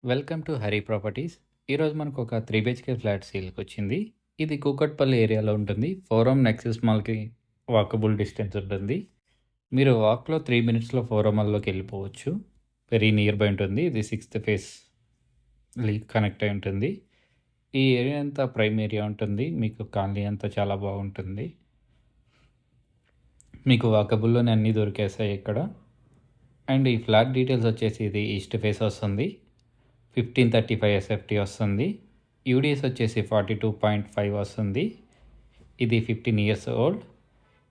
Welcome to Hari properties. ఈరోజు మనకు ఒక 3 బిహెచ్‌కే ఫ్లాట్ సేల్‌కి వచ్చింది. ఇది కూకట్పల్లి ఏరియాలో ఉంటుంది. ఫోరం నెక్సెస్ మాల్‌కి వాకబుల్ డిస్టెన్స్ ఉంటుంది. మీరు వాక్‌లో 3 మినిట్స్‌లో ఫోరం మాల్‌లోకి వెళ్ళిపోవచ్చు. వెరీ నియర్ బై ఉంటుంది. ఇది సిక్స్త్ ఫేస్ కనెక్ట్ అయి ఉంటుంది. ఈ ఏరియా అంతా ప్రైమ్ ఏరియా ఉంటుంది. మీకు కాలనీ అంతా చాలా బాగుంటుంది. మీకు వాకబుల్లోనే అన్నీ దొరికేస్తాయి ఇక్కడ. అండ్ ఈ ఫ్లాట్ డీటెయిల్స్ వచ్చేసి ఇది ఈస్ట్ ఫేస్ వస్తుంది. 1535 ఎస్ఎఫ్టీ వస్తుంది. యూడిఎస్ వచ్చేసి 42.5 వస్తుంది. ఇది 15 ఇయర్స్ ఓల్డ్.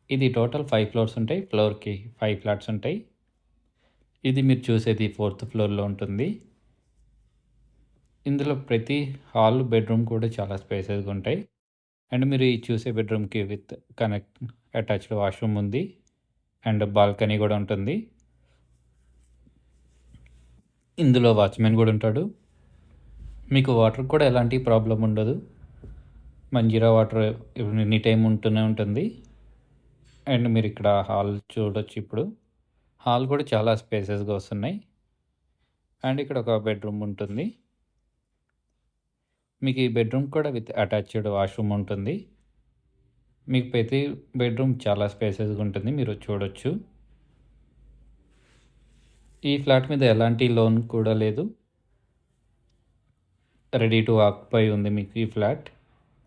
ఇది టోటల్ 5 ఫ్లోర్స్ ఉంటాయి. ఫ్లోర్కి 5 ఫ్లాట్స్ ఉంటాయి. ఇది మీరు చూసేది 4th ఫ్లోర్లో ఉంటుంది. ఇందులో ప్రతి హాల్ బెడ్రూమ్ కూడా చాలా స్పేసెస్గా ఉంటాయి. అండ్ మీరు ఈ చూసే బెడ్రూమ్కి విత్ అటాచ్డ్ వాష్రూమ్ ఉంది. అండ్ బాల్కనీ కూడా ఉంటుంది. ఇందులో వాచ్మెన్ కూడా ఉంటాడు. మీకు వాటర్ కూడా ఎలాంటి ప్రాబ్లం ఉండదు. మంజీరా వాటర్ ఎనీ టైం ఉంటూనే ఉంటుంది. అండ్ మీరు ఇక్కడ హాల్ చూడొచ్చు. ఇప్పుడు హాల్ కూడా చాలా స్పేసెస్గా వస్తున్నాయి. అండ్ ఇక్కడ ఒక బెడ్రూమ్ ఉంటుంది. మీకు ఈ బెడ్రూమ్ కూడా విత్ అటాచ్డ్ వాష్రూమ్ ఉంటుంది. మీకు ప్రతి బెడ్రూమ్ చాలా స్పేసెస్గా ఉంటుంది. మీరు చూడొచ్చు. ఈ ఫ్లాట్ మీద ఎలాంటి లోన్ కూడా లేదు. రెడీ టు ఆక్యుపై ఉంది మీకు ఈ ఫ్లాట్.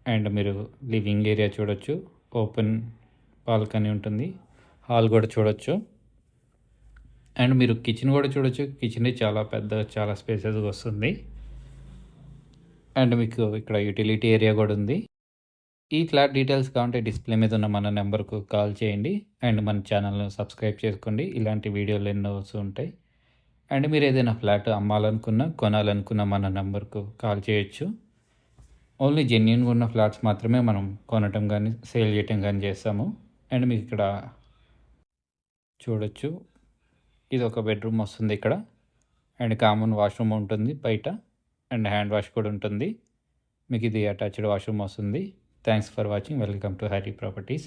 అండ్ మీరు లివింగ్ ఏరియా చూడొచ్చు. ఓపెన్ బాల్కనీ ఉంటుంది. హాల్ కూడా చూడొచ్చు. అండ్ మీరు కిచెన్ కూడా చూడొచ్చు. కిచెన్ చాలా పెద్ద, చాలా స్పేసెస్గా వస్తుంది. అండ్ మీకు ఇక్కడ యూటిలిటీ ఏరియా కూడా ఉంది. ఈ ఫ్లాట్ డీటెయిల్స్ కావాలంటే డిస్ప్లే మీద ఉన్న మన నెంబర్కు కాల్ చేయండి. అండ్ మన ఛానల్ను సబ్స్క్రైబ్ చేసుకోండి. ఇలాంటి వీడియోలు ఎన్నో వస్తూ ఉంటాయి. అండ్ మీరు ఏదైనా ఫ్లాట్ అమ్మాలనుకున్నా, కొనాలనుకున్న మన నెంబర్కు కాల్ చేయొచ్చు. ఓన్లీ జెన్యూన్గా ఉన్న ఫ్లాట్స్ మాత్రమే మనం కొనటం కానీ, సేల్ చేయటం కానీ చేస్తాము. అండ్ మీకు ఇక్కడ చూడొచ్చు. ఇది ఒక బెడ్రూమ్ వస్తుంది ఇక్కడ. అండ్ కామన్ వాష్రూమ్ ఉంటుంది బయట. అండ్ హ్యాండ్ వాష్ కూడా ఉంటుంది. మీకు ఇది అటాచ్డ్ వాష్రూమ్ వస్తుంది. Thanks for watching. Welcome to Hari properties.